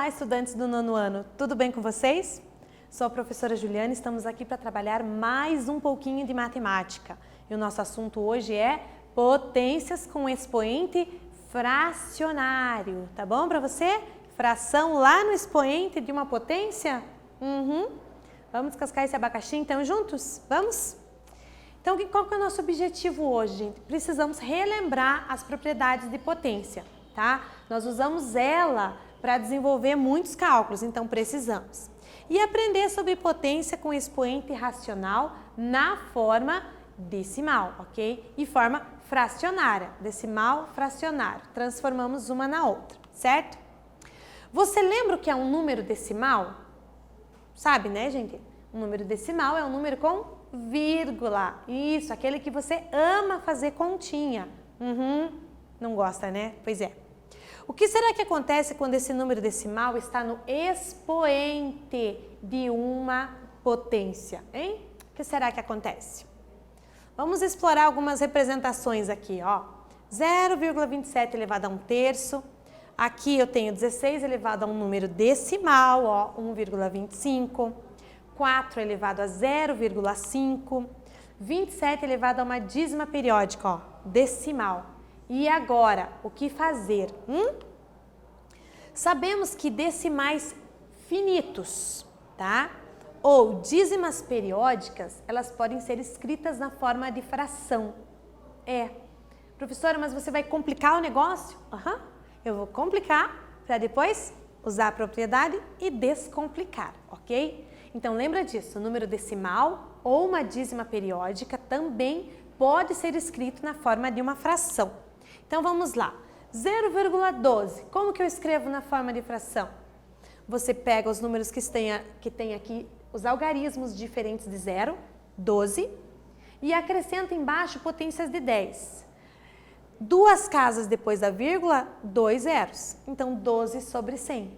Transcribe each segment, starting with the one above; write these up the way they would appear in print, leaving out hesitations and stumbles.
Olá, estudantes do nono ano, tudo bem com vocês? Sou a professora Juliana e estamos aqui para trabalhar mais um pouquinho de matemática. E o nosso assunto hoje é potências com expoente fracionário. Tá bom para você? Fração lá no expoente de uma potência? Vamos descascar esse abacaxi então juntos? Vamos? Então, qual que é o nosso objetivo hoje, gente? Precisamos relembrar as propriedades de potência, tá? Nós usamos ela para desenvolver muitos cálculos, então precisamos. E aprender sobre potência com expoente racional na forma decimal, ok? E forma fracionária, decimal, fracionário. Transformamos uma na outra, certo? Você lembra o que é um número decimal? Sabe, né, gente? Um número decimal é um número com vírgula. Isso, aquele que você ama fazer continha. Não gosta, né? Pois é. O que será que acontece quando esse número decimal está no expoente de uma potência, hein? O que será que acontece? Vamos explorar algumas representações aqui, ó. 0,27 elevado a 1/3. Aqui eu tenho 16 elevado a um número decimal, ó, 1,25. 4 elevado a 0,5. 27 elevado a uma dízima periódica, ó, decimal. E agora, o que fazer? Sabemos que decimais finitos, tá? Ou dízimas periódicas, elas podem ser escritas na forma de fração. Professora, mas você vai complicar o negócio? Eu vou complicar para depois usar a propriedade e descomplicar, ok? Então lembra disso, o número decimal ou uma dízima periódica também pode ser escrito na forma de uma fração. Então vamos lá, 0,12, como que eu escrevo na forma de fração? Você pega os números que tem aqui, os algarismos diferentes de 0, 12, e acrescenta embaixo potências de 10. 2 casas depois da vírgula, 2 zeros, então 12 sobre 100.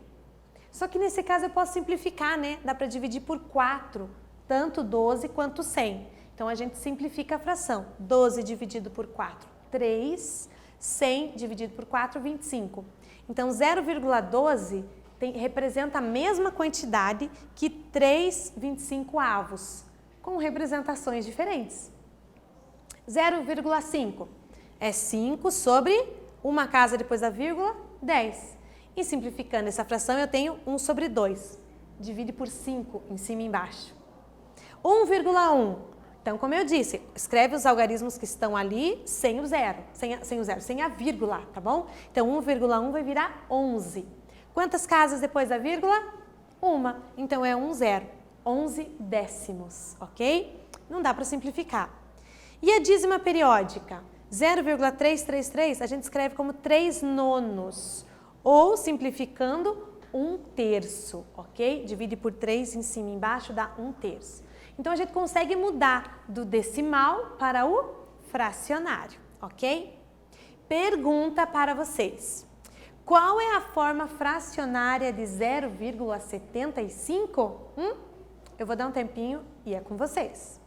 Só que nesse caso eu posso simplificar, né? Dá para dividir por 4, tanto 12 quanto 100. Então a gente simplifica a fração, 12 dividido por 4, 3, 100 dividido por 4, 25. Então, 0,12 representa a mesma quantidade que 3/25, com representações diferentes. 0,5 é 5 sobre uma casa depois da vírgula, 10. E simplificando essa fração, eu tenho 1 sobre 2. Divide por 5 em cima e embaixo. 1,1. Então, como eu disse, escreve os algarismos que estão ali sem o zero, sem a vírgula, tá bom? Então, 1,1 vai virar 11. Quantas casas depois da vírgula? Uma. Então, é 1 zero, 11 décimos, ok? Não dá para simplificar. E a dízima periódica? 0,333 a gente escreve como 3 nonos, ou simplificando 1/3, ok? Divide por 3 em cima e embaixo dá 1/3. Então, a gente consegue mudar do decimal para o fracionário, ok? Pergunta para vocês. Qual é a forma fracionária de 0,75? Eu vou dar um tempinho e é com vocês.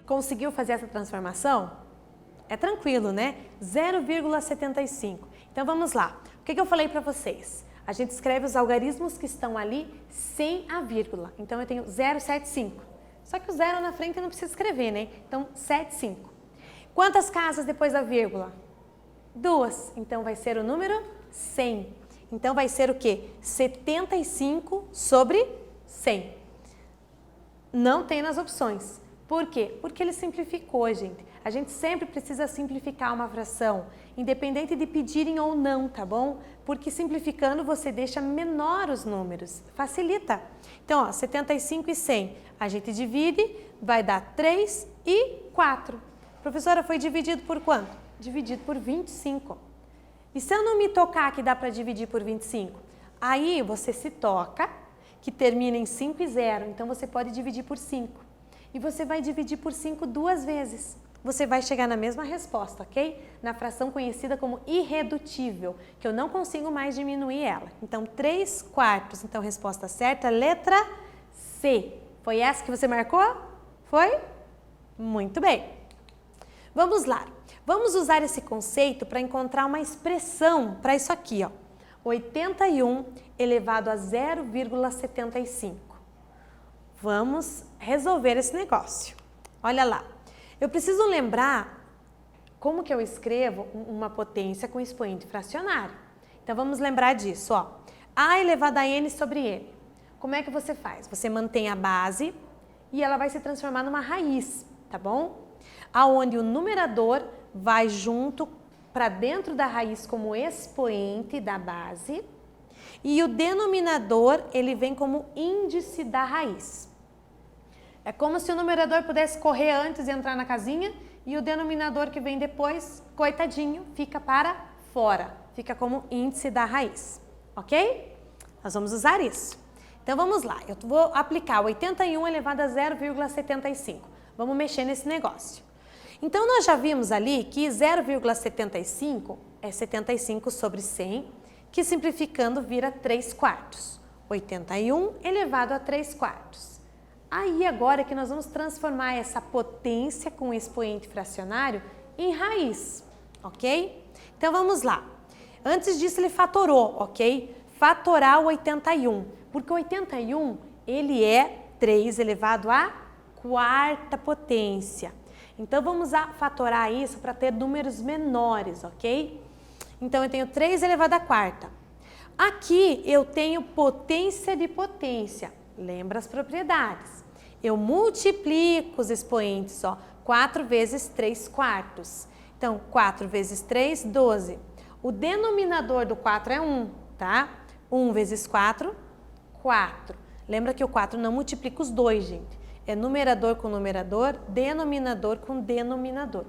Conseguiu fazer essa transformação? É tranquilo, né? 0,75. Então vamos lá. O que eu falei para vocês? A gente escreve os algarismos que estão ali sem a vírgula. Então eu tenho 0,75. Só que o zero na frente eu não preciso escrever, né? Então 75. Quantas casas depois da vírgula? 2. Então vai ser o número 100. Então vai ser o quê? 75 sobre 100. Não tem nas opções. Por quê? Porque ele simplificou, gente. A gente sempre precisa simplificar uma fração, independente de pedirem ou não, tá bom? Porque simplificando você deixa menor os números, facilita. Então, ó, 75 e 100, a gente divide, vai dar 3 e 4. Professora, foi dividido por quanto? Dividido por 25. E se eu não me tocar que dá para dividir por 25? Aí você se toca, que termina em 5 e 0, então você pode dividir por 5. E você vai dividir por 5 duas vezes. Você vai chegar na mesma resposta, ok? Na fração conhecida como irredutível, que eu não consigo mais diminuir ela. Então, 3 quartos. Então, resposta certa, letra C. Foi essa que você marcou? Foi? Muito bem. Vamos lá. Vamos usar esse conceito para encontrar uma expressão para isso aqui, ó. 81 elevado a 0,75. Vamos resolver esse negócio. Olha lá. Eu preciso lembrar como que eu escrevo uma potência com expoente fracionário. Então, vamos lembrar disso, ó. A elevado a n sobre n. Como é que você faz? Você mantém a base e ela vai se transformar numa raiz, tá bom? Aonde o numerador vai junto para dentro da raiz como expoente da base e o denominador, ele vem como índice da raiz. É como se o numerador pudesse correr antes e entrar na casinha e o denominador que vem depois, coitadinho, fica para fora. Fica como índice da raiz, ok? Nós vamos usar isso. Então vamos lá, eu vou aplicar 81 elevado a 0,75. Vamos mexer nesse negócio. Então nós já vimos ali que 0,75 é 75 sobre 100, que simplificando vira 3 quartos. 81 elevado a 3 quartos. Aí agora que nós vamos transformar essa potência com expoente fracionário em raiz, ok? Então vamos lá. Antes disso ele fatorou, ok? Fatorar o 81, porque o 81 ele é 3 elevado à quarta potência. Então vamos fatorar isso para ter números menores, ok? Então eu tenho 3 elevado à quarta. Aqui eu tenho potência de potência. Lembra as propriedades. Eu multiplico os expoentes, ó, 4 vezes 3 quartos. Então, 4 vezes 3, 12. O denominador do 4 é 1, tá? 1 vezes 4, 4. Lembra que o 4 não multiplica os dois, gente. É numerador com numerador, denominador com denominador.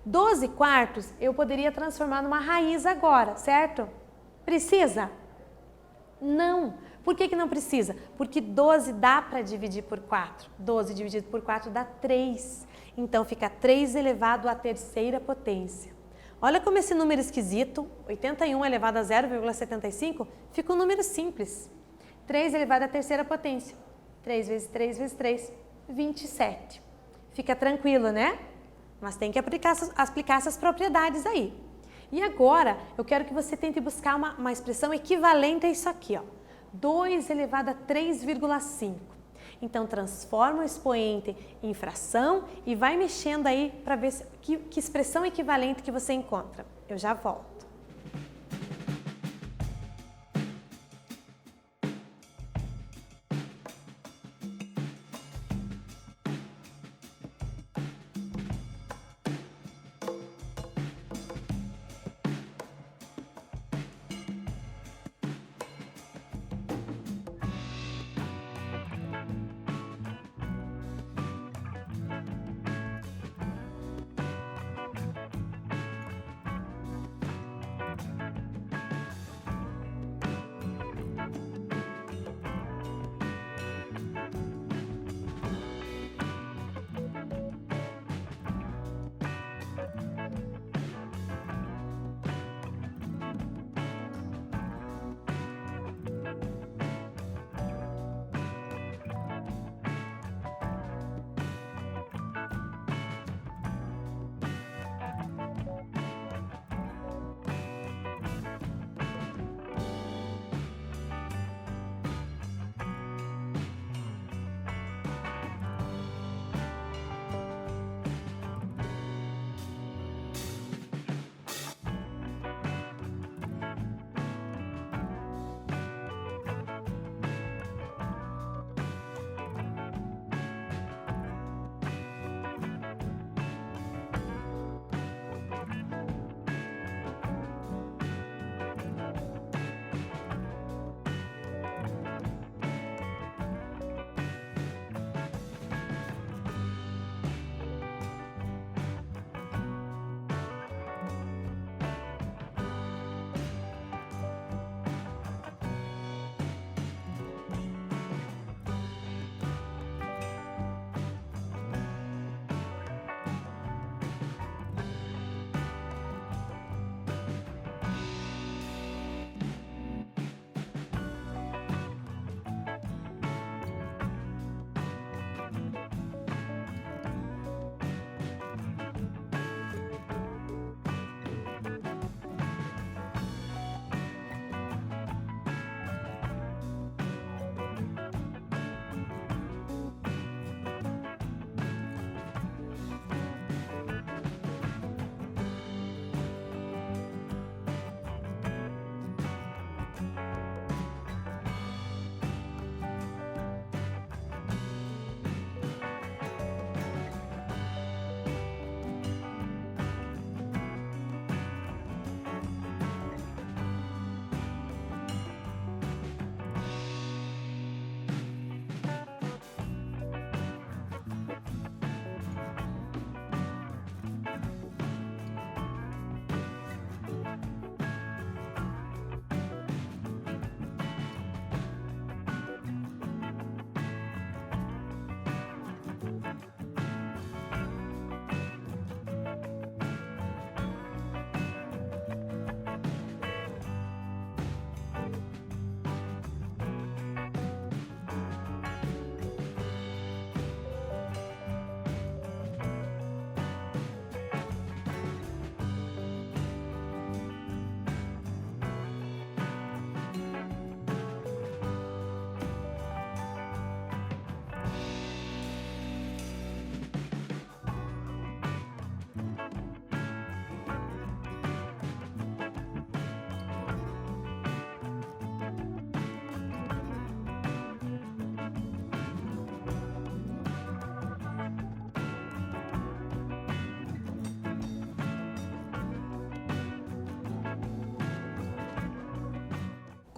12 quartos eu poderia transformar numa raiz agora, certo? Precisa? Não. Por que não precisa? Porque 12 dá para dividir por 4. 12 dividido por 4 dá 3. Então, fica 3 elevado à terceira potência. Olha como esse número esquisito, 81 elevado a 0,75, fica um número simples. 3 elevado à terceira potência. 3 vezes 3 vezes 3, 27. Fica tranquilo, né? Mas tem que aplicar essas propriedades aí. E agora, eu quero que você tente buscar uma expressão equivalente a isso aqui, ó. 2 elevado a 3,5. Então, transforma o expoente em fração e vai mexendo aí para ver que expressão equivalente que você encontra. Eu já volto.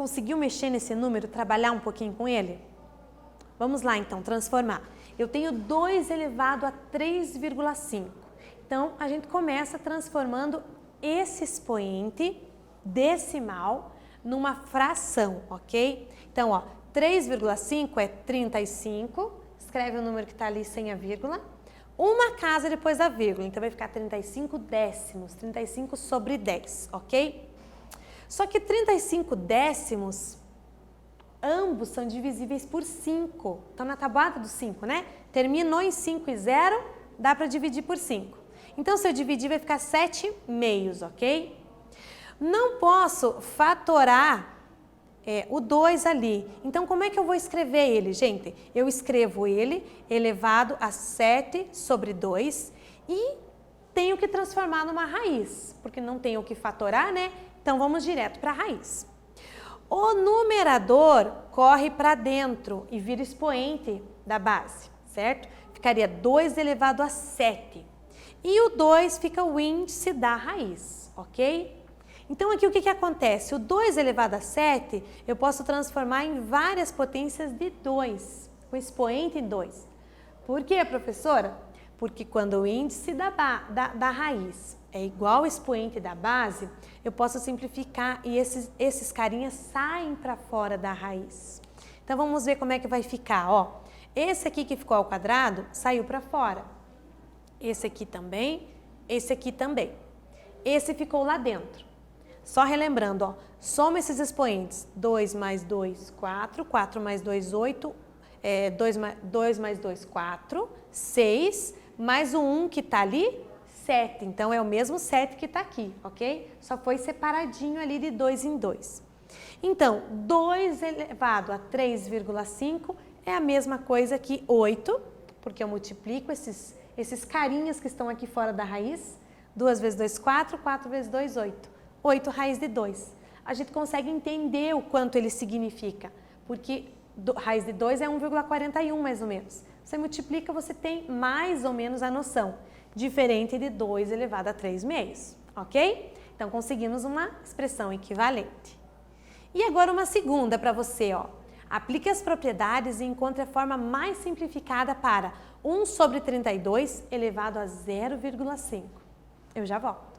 Conseguiu mexer nesse número, trabalhar um pouquinho com ele? Vamos lá então, transformar. Eu tenho 2 elevado a 3,5. Então, a gente começa transformando esse expoente decimal numa fração, ok? Então, ó, 3,5 é 35, escreve o número que está ali sem a vírgula, uma casa depois da vírgula, então vai ficar 35 décimos, 35 sobre 10, ok? Só que 35 décimos, ambos são divisíveis por 5, estão na tabuada do 5, né? Terminou em 5 e 0, dá para dividir por 5. Então, se eu dividir, vai ficar 7 meios, ok? Não posso fatorar o 2 ali. Então, como é que eu vou escrever ele, gente? Eu escrevo ele elevado a 7 sobre 2 e tenho que transformar numa raiz, porque não tenho o que fatorar, né? Então, vamos direto para a raiz. O numerador corre para dentro e vira expoente da base, certo? Ficaria 2 elevado a 7. E o 2 fica o índice da raiz, ok? Então, aqui o que acontece? O 2 elevado a 7, eu posso transformar em várias potências de 2, com expoente em 2. Por quê, professora? Porque quando o índice da raiz é igual ao expoente da base, eu posso simplificar e esses carinhas saem para fora da raiz. Então, vamos ver como é que vai ficar, ó. Esse aqui que ficou ao quadrado, saiu para fora. Esse aqui também, esse aqui também. Esse ficou lá dentro. Só relembrando, ó, soma esses expoentes. 2 mais 2, 4. 4 mais 2, 8. 2 mais 2, 4. 6. Mais o 1 que está ali, 7. Então, é o mesmo 7 que está aqui, ok? Só foi separadinho ali de 2 em 2. Então, 2 elevado a 3,5 é a mesma coisa que 8, porque eu multiplico esses carinhas que estão aqui fora da raiz. 2 vezes 2, 4. 4 vezes 2, 8. 8 raiz de 2. A gente consegue entender o quanto ele significa, porque raiz de 2 é 1,41 mais ou menos. Você multiplica, você tem mais ou menos a noção, diferente de 2 elevado a 3 meios, ok? Então, conseguimos uma expressão equivalente. E agora uma segunda para você, ó. Aplique as propriedades e encontre a forma mais simplificada para 1 sobre 32 elevado a 0,5. Eu já volto.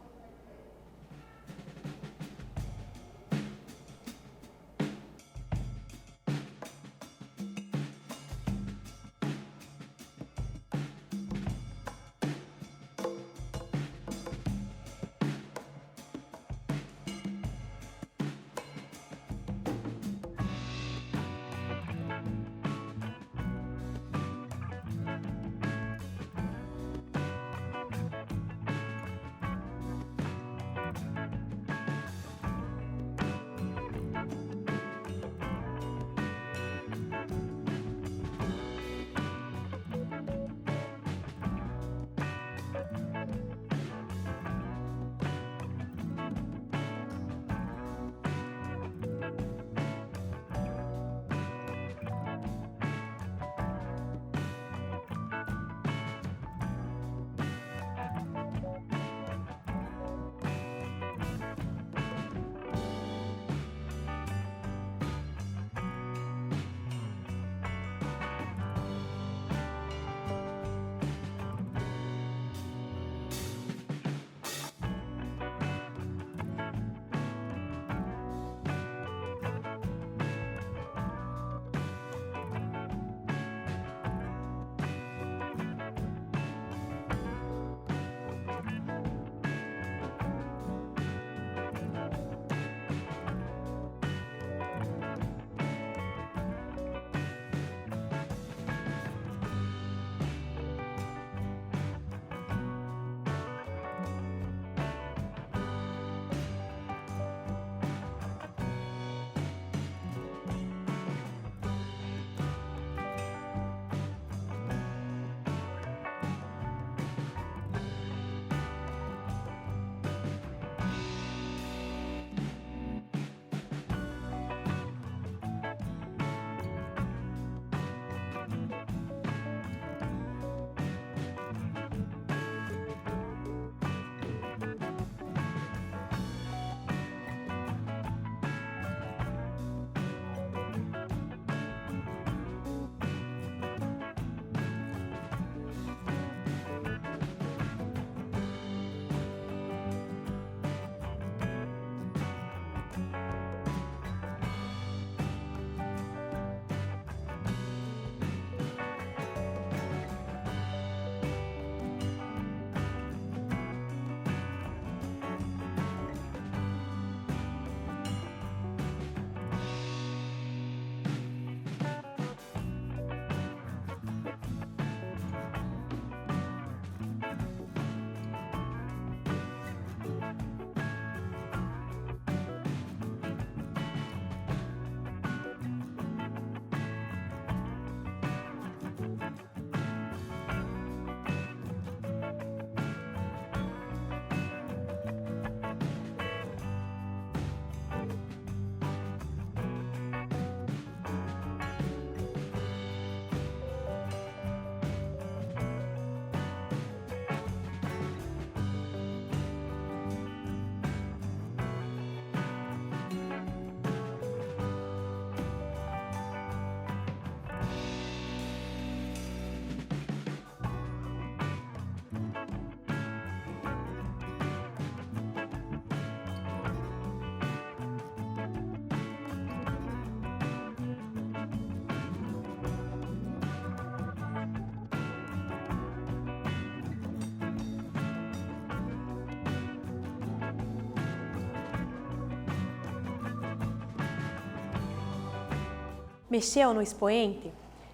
Mexeu no expoente?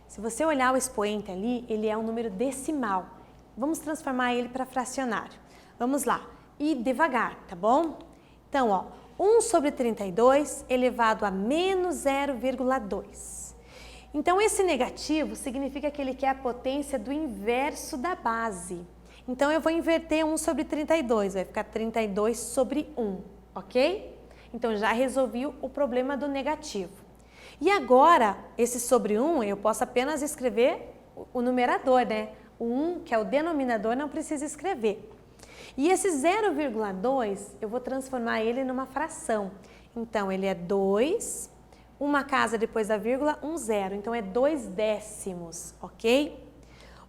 Se você olhar o expoente ali, ele é um número decimal. Vamos transformar ele para fracionário. Vamos lá. E devagar, tá bom? Então, ó, 1 sobre 32 elevado a menos 0,2. Então, esse negativo significa que ele quer a potência do inverso da base. Então, eu vou inverter 1 sobre 32, vai ficar 32 sobre 1, ok? Então, já resolvi o problema do negativo. E agora, esse sobre 1, eu posso apenas escrever o numerador, né? O 1, que é o denominador, não precisa escrever. E esse 0,2, eu vou transformar ele numa fração. Então, ele é 2, uma casa depois da vírgula, 1 zero. Então, é 2 décimos, ok?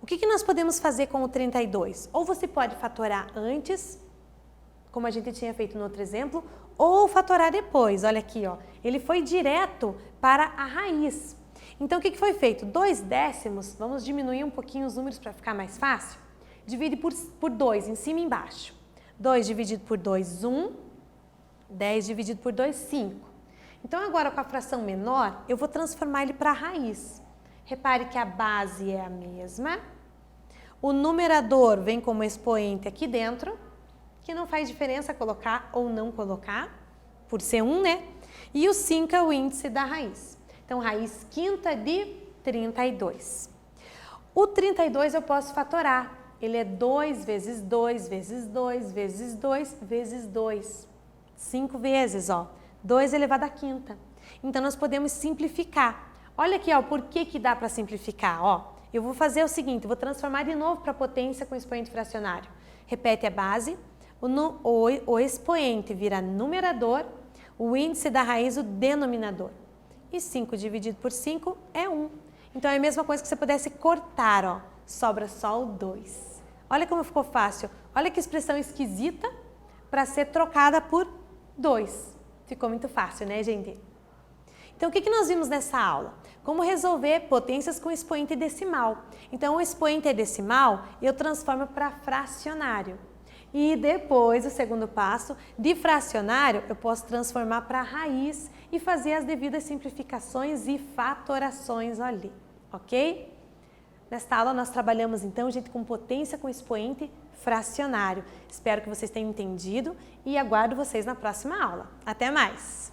O que nós podemos fazer com o 32? Ou você pode fatorar antes, como a gente tinha feito no outro exemplo, ou fatorar depois. Olha aqui, ó. Ele foi direto para a raiz. Então, o que foi feito? 2 décimos, vamos diminuir um pouquinho os números para ficar mais fácil. Divide por 2, em cima e embaixo. 2 dividido por 2, 1. 10 dividido por 2, 5. Então, agora com a fração menor, eu vou transformar ele para a raiz. Repare que a base é a mesma. O numerador vem como expoente aqui dentro, que não faz diferença colocar ou não colocar, por ser 1, né? E o 5 é o índice da raiz. Então, raiz quinta de 32. O 32 eu posso fatorar. Ele é 2 vezes 2 vezes 2 vezes 2 vezes 2. 5 vezes, ó. 2 elevado à quinta. Então, nós podemos simplificar. Olha aqui, ó, por que dá para simplificar, ó. Eu vou fazer o seguinte, vou transformar de novo para potência com expoente fracionário. Repete a base, o expoente vira numerador, o índice da raiz o denominador. E 5 dividido por 5 é 1. Então, é a mesma coisa que você pudesse cortar, ó. Sobra só o 2. Olha como ficou fácil. Olha que expressão esquisita para ser trocada por 2. Ficou muito fácil, né, gente? Então, o que nós vimos nessa aula? Como resolver potências com expoente decimal. Então, o expoente é decimal, eu transformo para fracionário. E depois, o segundo passo, de fracionário, eu posso transformar para raiz e fazer as devidas simplificações e fatorações ali, ok? Nesta aula, nós trabalhamos, então, gente, com potência com expoente fracionário. Espero que vocês tenham entendido e aguardo vocês na próxima aula. Até mais!